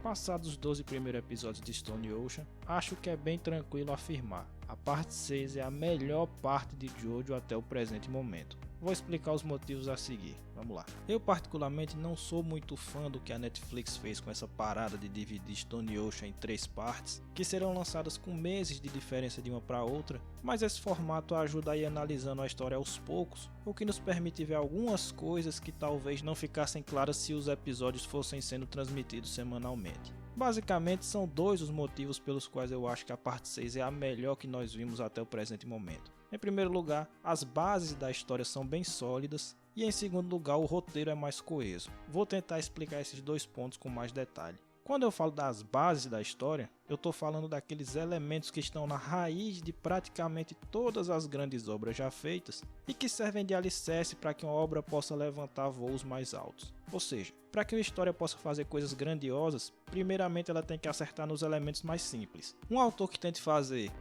Passados os 12 primeiros episódios de Stone Ocean, acho que é bem tranquilo afirmar. A parte 6 é a melhor parte de Jojo até o presente momento. Vou explicar os motivos a seguir, vamos lá. Eu particularmente não sou muito fã do que a Netflix fez com essa parada de dividir Stone Ocean em 3 partes, que serão lançadas com meses de diferença de uma para outra, mas esse formato ajuda a ir analisando a história aos poucos, o que nos permite ver algumas coisas que talvez não ficassem claras se os episódios fossem sendo transmitidos semanalmente. Basicamente são dois os motivos pelos quais eu acho que a parte 6 é a melhor que nós vimos até o presente momento. Em primeiro lugar, as bases da história são bem sólidas e em segundo lugar o roteiro é mais coeso. Vou tentar explicar esses dois pontos com mais detalhe. Quando eu falo das bases da história, eu estou falando daqueles elementos que estão na raiz de praticamente todas as grandes obras já feitas e que servem de alicerce para que uma obra possa levantar voos mais altos. Ou seja, para que uma história possa fazer coisas grandiosas, primeiramente ela tem que acertar nos elementos mais simples. Um autor que tente fazer,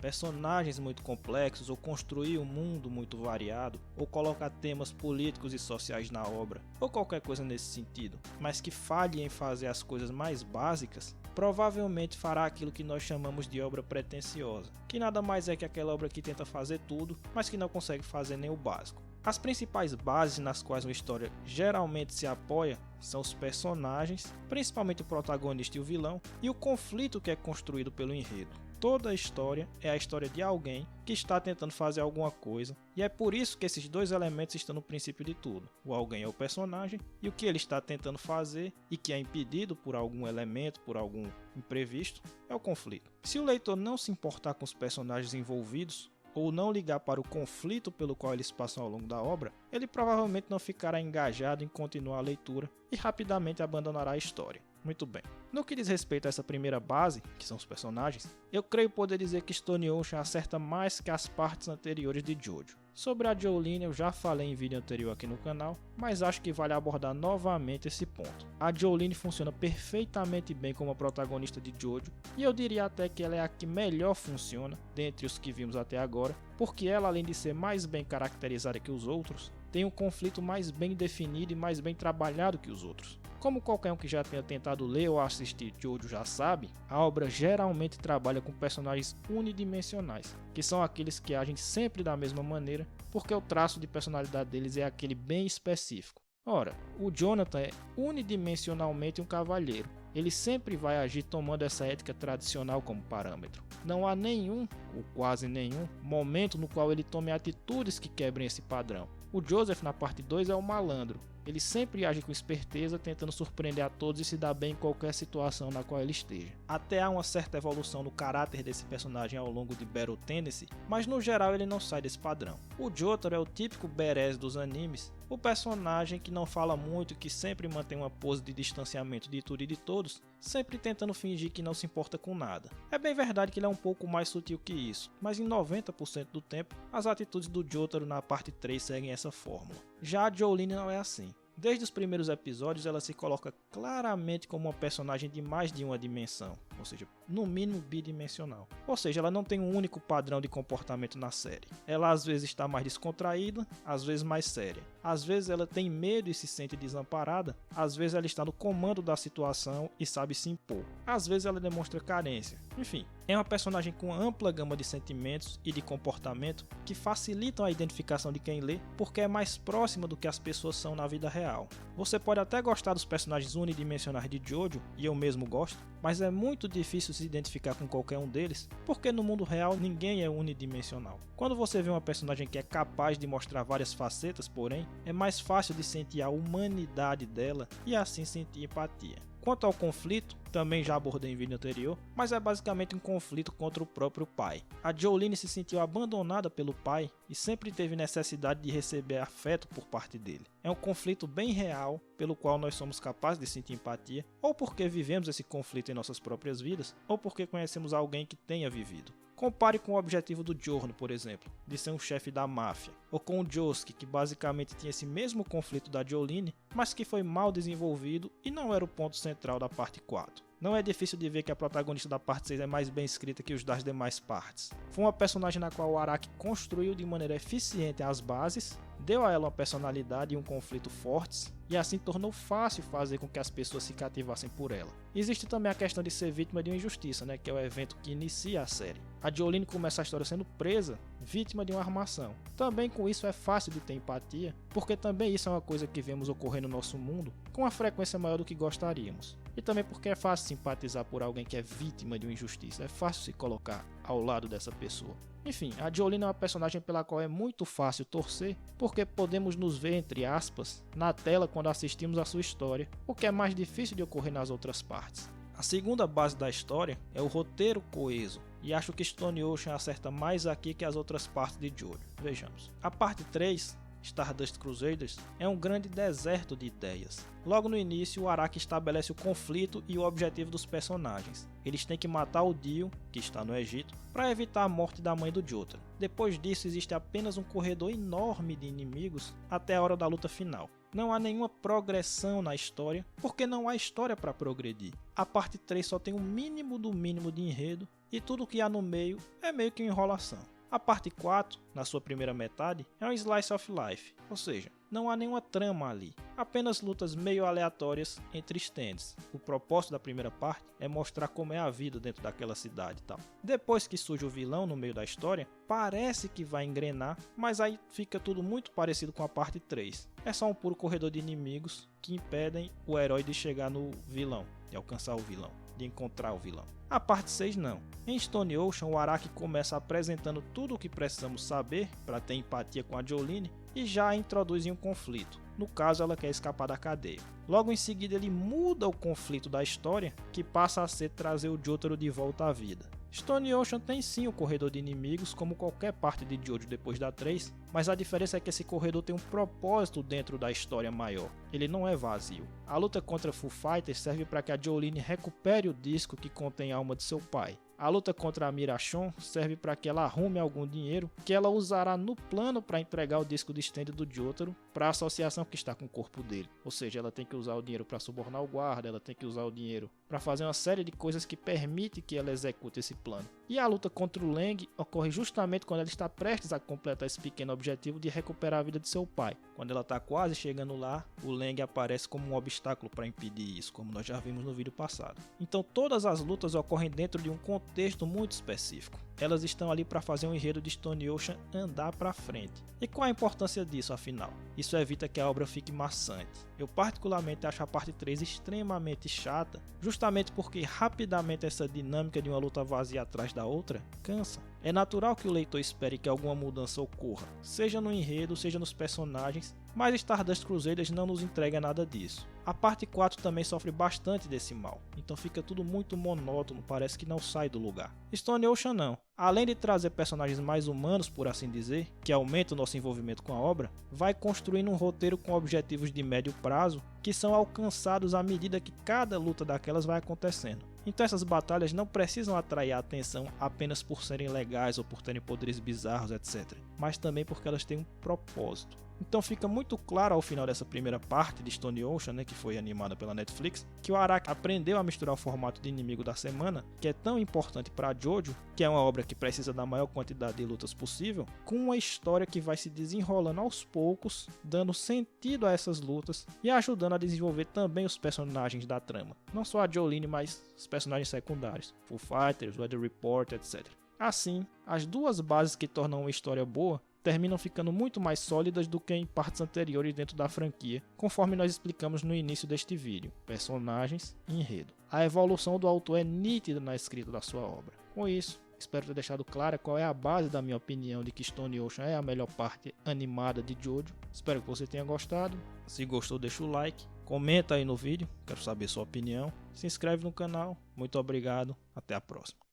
personagens muito complexos, ou construir um mundo muito variado, ou colocar temas políticos e sociais na obra, ou qualquer coisa nesse sentido, mas que falhe em fazer as coisas mais básicas, provavelmente fará aquilo que nós chamamos de obra pretensiosa, que nada mais é que aquela obra que tenta fazer tudo, mas que não consegue fazer nem o básico. As principais bases nas quais uma história geralmente se apoia são os personagens, principalmente o protagonista e o vilão, e o conflito que é construído pelo enredo. Toda a história é a história de alguém que está tentando fazer alguma coisa, e é por isso que esses dois elementos estão no princípio de tudo. O alguém é o personagem, e o que ele está tentando fazer, e que é impedido por algum elemento, por algum imprevisto, é o conflito. Se o leitor não se importar com os personagens envolvidos, ou não ligar para o conflito pelo qual eles passam ao longo da obra, ele provavelmente não ficará engajado em continuar a leitura e rapidamente abandonará a história. Muito bem. No que diz respeito a essa primeira base, que são os personagens, eu creio poder dizer que Stone Ocean acerta mais que as partes anteriores de Jojo. Sobre a Jolyne eu já falei em vídeo anterior aqui no canal, mas acho que vale abordar novamente esse ponto. A Jolyne funciona perfeitamente bem como a protagonista de Jojo, e eu diria até que ela é a que melhor funciona, dentre os que vimos até agora, porque ela, além de ser mais bem caracterizada que os outros, tem um conflito mais bem definido e mais bem trabalhado que os outros. Como qualquer um que já tenha tentado ler ou assistir Jojo já sabe, a obra geralmente trabalha com personagens unidimensionais, que são aqueles que agem sempre da mesma maneira, porque o traço de personalidade deles é aquele bem específico. Ora, o Jonathan é unidimensionalmente um cavalheiro. Ele sempre vai agir tomando essa ética tradicional como parâmetro. Não há nenhum, ou quase nenhum, momento no qual ele tome atitudes que quebrem esse padrão. O Joseph na parte 2 é o malandro. Ele sempre age com esperteza, tentando surpreender a todos e se dar bem em qualquer situação na qual ele esteja. Até há uma certa evolução no caráter desse personagem ao longo de Battle Tendency, mas no geral ele não sai desse padrão. O Jotaro é o típico badass dos animes, o personagem que não fala muito, que sempre mantém uma pose de distanciamento de tudo e de todos, sempre tentando fingir que não se importa com nada. É bem verdade que ele é um pouco mais sutil que isso, mas em 90% do tempo, as atitudes do Jotaro na parte 3 seguem essa fórmula. Já a Jolyne não é assim. Desde os primeiros episódios ela se coloca claramente como uma personagem de mais de uma dimensão, ou seja, no mínimo bidimensional. Ou seja, ela não tem um único padrão de comportamento na série. Ela às vezes está mais descontraída, às vezes mais séria. Às vezes ela tem medo e se sente desamparada, às vezes ela está no comando da situação e sabe se impor. Às vezes ela demonstra carência. Enfim, é uma personagem com ampla gama de sentimentos e de comportamento que facilitam a identificação de quem lê, porque é mais próxima do que as pessoas são na vida real. Você pode até gostar dos personagens unidimensionais de Jojo, e eu mesmo gosto, mas é muito difícil se identificar com qualquer um deles, porque no mundo real ninguém é unidimensional. Quando você vê uma personagem que é capaz de mostrar várias facetas, porém, é mais fácil de sentir a humanidade dela e assim sentir empatia. Quanto ao conflito, também já abordei em vídeo anterior, mas é basicamente um conflito contra o próprio pai. A Jolyne se sentiu abandonada pelo pai e sempre teve necessidade de receber afeto por parte dele. É um conflito bem real, pelo qual nós somos capazes de sentir empatia, ou porque vivemos esse conflito em nossas próprias vidas, ou porque conhecemos alguém que tenha vivido. Compare com o objetivo do Giorno, por exemplo, de ser um chefe da máfia, ou com o Josuke, que basicamente tinha esse mesmo conflito da Jolyne, mas que foi mal desenvolvido e não era o ponto central da parte 4. Não é difícil de ver que a protagonista da parte 6 é mais bem escrita que os das demais partes. Foi uma personagem na qual o Araki construiu de maneira eficiente as bases, deu a ela uma personalidade e um conflito fortes, e assim tornou fácil fazer com que as pessoas se cativassem por ela. Existe também a questão de ser vítima de uma injustiça, que é o evento que inicia a série. A Jolene começa a história sendo presa, vítima de uma armação. Também com isso é fácil de ter empatia, porque também isso é uma coisa que vemos ocorrer no nosso mundo com uma frequência maior do que gostaríamos. E também porque é fácil simpatizar por alguém que é vítima de uma injustiça, é fácil se colocar ao lado dessa pessoa. Enfim, a Jolene é uma personagem pela qual é muito fácil torcer, porque podemos nos ver, entre aspas, na tela quando assistimos a sua história, o que é mais difícil de ocorrer nas outras partes. A segunda base da história é o roteiro coeso, e acho que Stone Ocean acerta mais aqui que as outras partes de Jojo. Vejamos. A parte 3, Stardust Crusaders, é um grande deserto de ideias. Logo no início, o Araki estabelece o conflito e o objetivo dos personagens. Eles têm que matar o Dio, que está no Egito, para evitar a morte da mãe do Jotaro. Depois disso, existe apenas um corredor enorme de inimigos até a hora da luta final. Não há nenhuma progressão na história, porque não há história para progredir. A parte 3 só tem um mínimo do mínimo de enredo, e tudo que há no meio é meio que uma enrolação. A parte 4, na sua primeira metade, é um slice of life, ou seja, não há nenhuma trama ali, apenas lutas meio aleatórias entre stands. O propósito da primeira parte é mostrar como é a vida dentro daquela cidade e tal. Depois que surge o vilão no meio da história, parece que vai engrenar, mas aí fica tudo muito parecido com a parte 3. É só um puro corredor de inimigos que impedem o herói de chegar no vilão, de alcançar o vilão, de encontrar o vilão. A parte 6 não. Em Stone Ocean, o Araki começa apresentando tudo o que precisamos saber para ter empatia com a Jolene e já introduz em um conflito. No caso, ela quer escapar da cadeia. Logo em seguida, ele muda o conflito da história, que passa a ser trazer o Jotaro de volta à vida. Stone Ocean tem sim o corredor de inimigos, como qualquer parte de Jojo depois da 3, mas a diferença é que esse corredor tem um propósito dentro da história maior, ele não é vazio. A luta contra Foo Fighters serve para que a Jolene recupere o disco que contém a alma de seu pai. A luta contra a Mirachon serve para que ela arrume algum dinheiro que ela usará no plano para entregar o disco de stand do Jotaro para a associação que está com o corpo dele. Ou seja, ela tem que usar o dinheiro para subornar o guarda, ela tem que usar o dinheiro para fazer uma série de coisas que permite que ela execute esse plano. E a luta contra o Leng ocorre justamente quando ela está prestes a completar esse pequeno objetivo de recuperar a vida de seu pai. Quando ela está quase chegando lá, o Leng aparece como um obstáculo para impedir isso, como nós já vimos no vídeo passado. Então todas as lutas ocorrem dentro de um contexto muito específico. Elas estão ali para fazer um enredo de Stone Ocean andar para frente. E qual a importância disso, afinal? Isso evita que a obra fique maçante. Eu particularmente acho a parte 3 extremamente chata, justamente porque rapidamente essa dinâmica de uma luta vazia atrás da outra cansa. É natural que o leitor espere que alguma mudança ocorra, seja no enredo, seja nos personagens, mas Stardust Crusaders não nos entrega nada disso. A parte 4 também sofre bastante desse mal, então fica tudo muito monótono, parece que não sai do lugar. Stone Ocean não. Além de trazer personagens mais humanos, por assim dizer, que aumenta o nosso envolvimento com a obra, vai construindo um roteiro com objetivos de médio prazo que são alcançados à medida que cada luta daquelas vai acontecendo. Então essas batalhas não precisam atrair a atenção apenas por serem legais ou por terem poderes bizarros, etc. Mas também porque elas têm um propósito. Então fica muito claro ao final dessa primeira parte de Stone Ocean, que foi animada pela Netflix, que o Araki aprendeu a misturar o formato de inimigo da semana, que é tão importante para Jojo, que é uma obra que precisa da maior quantidade de lutas possível, com uma história que vai se desenrolando aos poucos, dando sentido a essas lutas e ajudando a desenvolver também os personagens da trama. Não só a Jolene, mas os personagens secundários, Foo Fighters, Weather Report, etc. Assim, as duas bases que tornam uma história boa terminam ficando muito mais sólidas do que em partes anteriores dentro da franquia, conforme nós explicamos no início deste vídeo, personagens e enredo. A evolução do autor é nítida na escrita da sua obra. Com isso, espero ter deixado clara qual é a base da minha opinião de que Stone Ocean é a melhor parte animada de Jojo. Espero que você tenha gostado. Se gostou, deixa o like, comenta aí no vídeo, quero saber sua opinião, se inscreve no canal. Muito obrigado, até a próxima.